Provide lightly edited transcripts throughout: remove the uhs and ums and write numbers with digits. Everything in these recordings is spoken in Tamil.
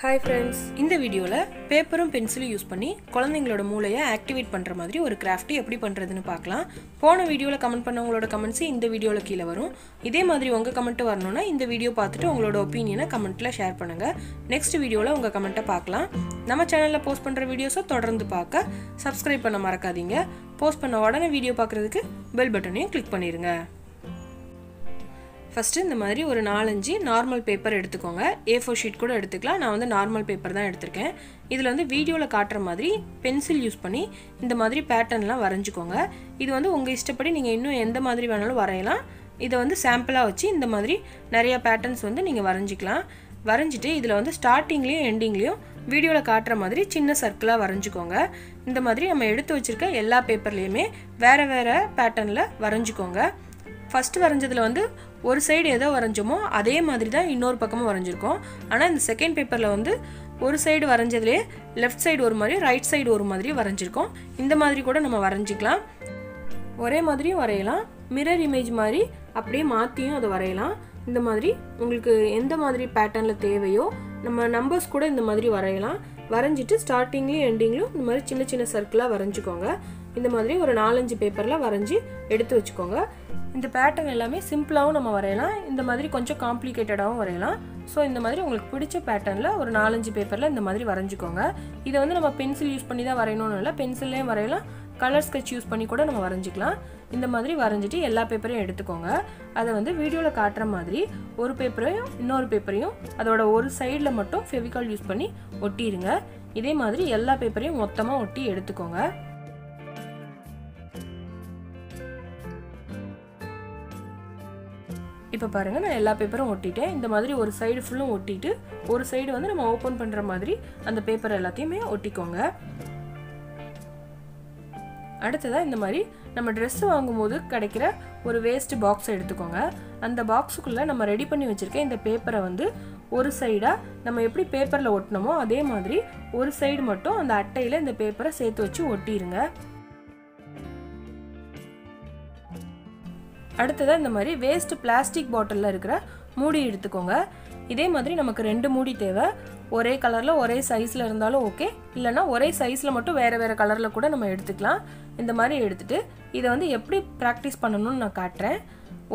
Hi friends, இந்த வீடியோல பேப்பரும் பென்சிலும் யூஸ் பண்ணி குழந்தைகளோட மூளையை ஆக்டிவேட் பண்ற மாதிரி ஒரு கிராஃப்ட் எப்படி பண்றதுன்னு பார்க்கலாம். போன வீடியோல கமெண்ட் பண்ணவங்களோட கமெண்ட்ஸ் இந்த வீடியோல கீழ வரும். இதே மாதிரி உங்க கமெண்ட் வரணும்னா இந்த வீடியோ பார்த்துட்டு உங்களோட ஒபினியனை கமெண்ட்ல ஷேர் பண்ணுங்க. நெக்ஸ்ட் வீடியோல உங்க கமெண்ட்டை பார்க்கலாம். நம்ம சேனல்ல போஸ்ட் பண்ற வீடியோஸை தொடர்ந்து பார்க்க சப்ஸ்கிரைப் பண்ண மறக்காதீங்க. போஸ்ட் பண்ண உடனே வீடியோ பார்க்கிறதுக்கு பெல் பட்டனையும் கிளிக் பண்ணிருங்க. First இந்த மாதிரி ஒரு 4-5 நார்மல் பேப்பர் எடுத்துக்கோங்க. A4 ஷீட் கூட எடுத்துக்கலாம். நான் வந்து நார்மல் பேப்பர் தான் எடுத்துர்க்கேன். இதுல வந்து வீடியோல காட்டுற மாதிரி பென்சில் யூஸ் பண்ணி இந்த மாதிரி பேட்டர்ன்லாம் வரைஞ்சுக்கோங்க. இது வந்து உங்க இஷ்டப்படி நீங்க இன்னும் எந்த மாதிரி வேணாலும் வரையலாம். இத வந்து சாம்பிளா வச்சு இந்த மாதிரி நிறைய பேட்டர்ன்ஸ் வந்து நீங்க வரைஞ்சிக்கலாம். வரைஞ்சிட்டு இதுல வந்து ஸ்டார்டிங்லயும் எண்டிங்லயும் வீடியோல காட்டுற மாதிரி சின்ன சர்க்கிளா வரைஞ்சுக்கோங்க. இந்த மாதிரி நம்ம எடுத்து வச்சிருக்க எல்லா பேப்பர்லயுமே வேற வேற பேட்டர்ன்ல வரைஞ்சுக்கோங்க. ஃபர்ஸ்ட் வரைஞ்சதுல வந்து ஒரு சைடு ஏதோ வரைஞ்சோமோ அதே மாதிரி தான் இன்னொரு பக்கமும் வரைஞ்சிருக்கோம். ஆனா இந்த செகண்ட் பேப்பர்ல வந்து ஒரு சைடு வரைஞ்சதுலயே லெஃப்ட் சைடு ஒரு மாதிரி ரைட் சைடு ஒரு மாதிரி வரைஞ்சிருக்கோம். இந்த மாதிரி கூட நம்ம வரைஞ்சிக்கலாம். ஒரே மாதிரியும் வரையலாம். மிரர் இமேஜ் மாதிரி அப்படியே மாத்தியும் அதை வரையலாம். இந்த மாதிரி உங்களுக்கு எந்த மாதிரி பேட்டர்ன்ல தேவையோ நம்ம நம்பர்ஸ் கூட இந்த மாதிரி வரையலாம். வரைஞ்சிட்டு ஸ்டார்டிங்லயும் எண்டிங்லயும் இந்த மாதிரி சின்ன சின்ன சர்க்கிளா வரைஞ்சுக்கோங்க. இந்த மாதிரி ஒரு 4-5 பேப்பர்ல வரைஞ்சி எடுத்து வச்சுக்கோங்க. இந்த பேட்டர்ன் எல்லாமே சிம்பிளாவும் நம்ம வரையலாம். இந்த மாதிரி கொஞ்சம் காம்ப்ளிகேட்டடாவும் வரையலாம். சோ இந்த மாதிரி உங்களுக்கு பிடிச்ச பேட்டர்ன்ல ஒரு 4-5 பேப்பர்ல இந்த மாதிரி வரைஞ்சுக்கோங்க. இத வந்து நம்ம பென்சில் யூஸ் பண்ணி தான் வரையணும்னு இல்ல. பென்சில்லயே வரையலாம். கலர் ஸ்கெட்ச் யூஸ் பண்ணி கூட நம்ம வரைஞ்சிக்கலாம். இந்த மாதிரி வரைஞ்சிட்டு எல்லா பேப்பரையும் எடுத்துக்கோங்க. அதை வந்து வீடியோல காட்டுற மாதிரி ஒரு பேப்பரையும் இன்னொரு பேப்பரையும் அதோட ஒரு சைடுல மட்டும் ஃபெவிகால் யூஸ் பண்ணி ஒட்டிடுங்க. இதே மாதிரி எல்லா பேப்பரையும் மொத்தமா ஒட்டி எடுத்துக்கோங்க. இப்போ பாருங்க நான் எல்லா பேப்பரும் ஒட்டிட்டேன். இந்த மாதிரி ஒரு சைடு ஃபுல்லும் ஒட்டிட்டு ஒரு சைடு வந்து நம்ம ஓபன் பண்ற மாதிரி அந்த பேப்பர் எல்லாத்தையுமே ஒட்டிக்கோங்க. அடுத்ததா இந்த மாதிரி நம்ம Dress வாங்கும்போது கிடைக்கிற ஒரு வேஸ்ட் பாக்ஸ் எடுத்துக்கோங்க. அந்த பாக்ஸுக்குள்ள நம்ம ரெடி பண்ணி வச்சிருக்க இந்த பேப்பரை வந்து ஒரு சைடா நம்ம எப்படி பேப்பர்ல ஒட்டணுமோ அதே மாதிரி ஒரு சைடு மட்டும் அந்த அட்டையில இந்த பேப்பரை சேர்த்து வச்சு ஒட்டிடுங்க. அடுத்ததா இந்த மாதிரி வேஸ்ட் பிளாஸ்டிக் பாட்டில்ல இருக்கிற மூடி எடுத்துக்கோங்க. இதே மாதிரி நமக்கு 2 மூடி தேவை. ஒரே கலர்ல ஒரே சைஸ்ல இருந்தாலும் ஓகே, இல்லனா ஒரே சைஸ்ல மட்டும் வேற வேற கலர்ல கூட நம்ம எடுத்துக்கலாம். இந்த மாதிரி எடுத்துட்டு இத வந்து எப்படி பிராக்டீஸ் பண்ணனும்னு நான் காட்றேன்.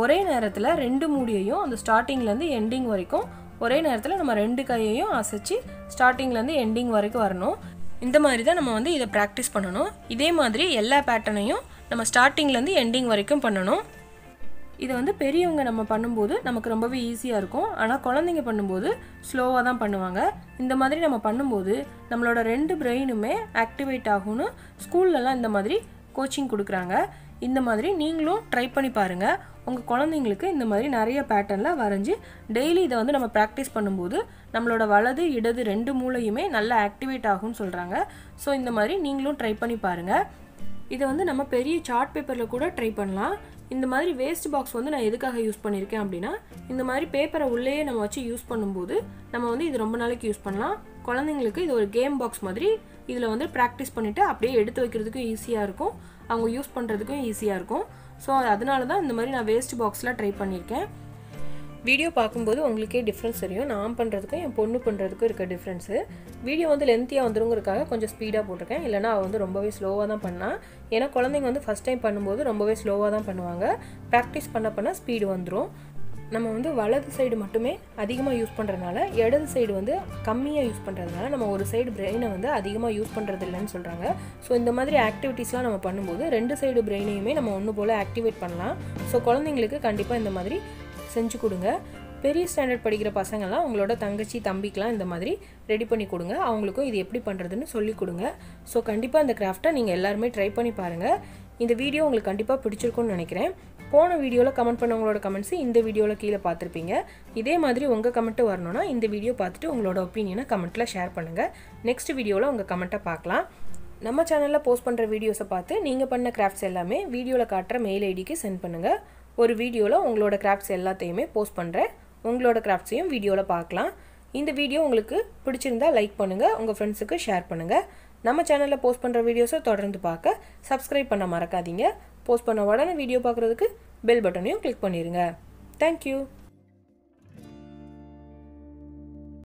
ஒரே நேரத்துல 2 மூடியையும் அந்த ஸ்டார்டிங்ல இருந்து எண்டிங் வரைக்கும் ஒரே நேரத்துல நம்ம 2 கையையும் அசைச்சு ஸ்டார்டிங்ல இருந்து எண்டிங் வரைக்கும் வரணும். இந்த மாதிரி தான் நம்ம வந்து இத பிராக்டீஸ் பண்ணனும். இதே மாதிரி எல்லா பேட்டர்னையும் நம்ம ஸ்டார்டிங்ல இருந்து எண்டிங் வரைக்கும் பண்ணனும். இது வந்து பெரியவங்க நம்ம பண்ணும்போது நமக்கு ரொம்பவே ஈஸியா இருக்கும். ஆனா குழந்தைங்க பண்ணும்போது ஸ்லோவா தான் பண்ணுவாங்க. இந்த மாதிரி நம்ம பண்ணும்போது நம்மளோட 2 பிரெயினுமே ஆக்டிவேட் ஆகும்னு ஸ்கூல்ல எல்லாம் இந்த மாதிரி கோச்சிங் கொடுக்கறாங்க. இந்த மாதிரி நீங்களும் ட்ரை பண்ணி பாருங்க. உங்க குழந்தைகளுக்கு இந்த மாதிரி நிறைய பேட்டர்ன்ல வரைஞ்சி டெய்லி இத வந்து நம்ம பிராக்டீஸ் பண்ணும்போது நம்மளோட வலது இடது 2 மூளையுமே நல்லா ஆக்டிவேட் ஆகும்னு சொல்றாங்க. சோ இந்த மாதிரி நீங்களும் ட்ரை பண்ணி பாருங்க. இத வந்து நம்ம பெரிய சார்ட் பேப்பர்ல கூட ட்ரை பண்ணலாம். இந்த மாதிரி வேஸ்ட் பாக்ஸ் வந்து நான் எதுக்காக யூஸ் பண்ணிருக்கேன் அப்படினா இந்த மாதிரி பேப்பரை உள்ளேயே நம்ம வச்சு யூஸ் பண்ணும்போது நம்ம வந்து இது ரொம்ப நாளைக்கு யூஸ் பண்ணலாம். குழந்தைகளுக்கு இது ஒரு கேம் பாக்ஸ் மாதிரி இதுல வந்து பிராக்டீஸ் பண்ணிட்டு அப்படியே எடுத்து வைக்கிறதுக்கு ஈஸியா இருக்கும். அவங்க யூஸ் பண்றதுக்கும் ஈஸியா இருக்கும். சோ அதனால தான் இந்த மாதிரி நான் வேஸ்ட் பாக்ஸ்ல ட்ரை பண்ணிருக்கேன். வீடியோ பாக்கும்போது உங்களுக்கே டிஃபரன்ஸ் தெரியும். நான் பண்றதுக்கும் என் பொண்ணு பண்றதுக்கும் இருக்க டிஃபரன்ஸ். வீடியோ வந்து லென்த்தியா வந்துருங்கிறதுக்காக கொஞ்சம் ஸ்பீடா போட்டுருக்கேன். இல்லனா அவ வந்து ரொம்பவே ஸ்லோவா தான் பண்ணா. ஏனா குழந்தைங்க வந்து ஃபர்ஸ்ட் டைம் பண்ணும்போது ரொம்பவே ஸ்லோவா தான் பண்ணுவாங்க. பிராக்டீஸ் பண்ண ஸ்பீடு வந்துரும். நம்ம வந்து வலது சைடு மட்டுமே அதிகமா யூஸ் பண்றதனால இடது சைடு வந்து கம்மியா யூஸ் பண்றதனால நம்ம ஒரு சைடு பிரெயினை வந்து அதிகமா யூஸ் பண்றது இல்லன்னு சொல்றாங்க. சோ இந்த மாதிரி ஆக்டிவிட்டீஸ்லாம் நம்ம பண்ணும்போது 2 சைடு பிரெயினையுமே நம்ம ஒண்ணு போல ஆக்டிவேட் பண்ணலாம். சோ குழந்தைகளுக்கு கண்டிப்பா இந்த மாதிரி செஞ்சு கொடுங்க. பெரிய ஸ்டாண்டர்ட் படிக்கிற பசங்கலாம் உங்களோட தங்கச்சி தம்பிக்குலாம் இந்த மாதிரி ரெடி பண்ணி கொடுங்க. அவங்களுக்கும் இது எப்படி பண்றதுன்னு சொல்லி கொடுங்க. சோ கண்டிப்பா இந்த கிராஃப்ட்டை நீங்க எல்லாரும் ட்ரை பண்ணி பாருங்க. இந்த வீடியோ உங்களுக்கு கண்டிப்பா பிடிச்சிருக்கும்னு நினைக்கிறேன். போன வீடியோல கமெண்ட் பண்ணவங்களோட கமெண்ட்ஸ் இந்த வீடியோல கீழ பாத்துருப்பீங்க. இதே மாதிரி உங்க கமெண்ட் வரணும்னா இந்த வீடியோ பார்த்துட்டு உங்களோட ஒபினியனை கமெண்ட்ல ஷேர் பண்ணுங்க. நெக்ஸ்ட் வீடியோல உங்க கமெண்ட்டை பார்க்கலாம். நம்ம சேனல்ல போஸ்ட் பண்ற வீடியோஸை பார்த்து நீங்க பண்ண கிராஃப்ட்ஸ் எல்லாமே வீடியோல காட்டுற மெயில் ஐடிக்கு சென்ட் பண்ணுங்க. ஒரு வீடியோல உங்களோட கிராஃப்ட்ஸ் எல்லாத்தையுமே போஸ்ட் பண்றேன். உங்களோட கிராஃப்ட்ஸையும் வீடியோல பார்க்கலாம். இந்த வீடியோ உங்களுக்கு பிடிச்சிருந்தா லைக் பண்ணுங்க, உங்க ஃப்ரெண்ட்ஸ்க்கு ஷேர் பண்ணுங்க. நம்ம சேனல்ல போஸ்ட் பண்ற வீடியோஸை தொடர்ந்து பார்க்க சப்ஸ்கிரைப் பண்ண மறக்காதீங்க. போஸ்ட் பண்ண உடனே வீடியோ பார்க்கிறதுக்கு பெல் பட்டனையும் கிளிக் பண்ணிருங்க. Thank you.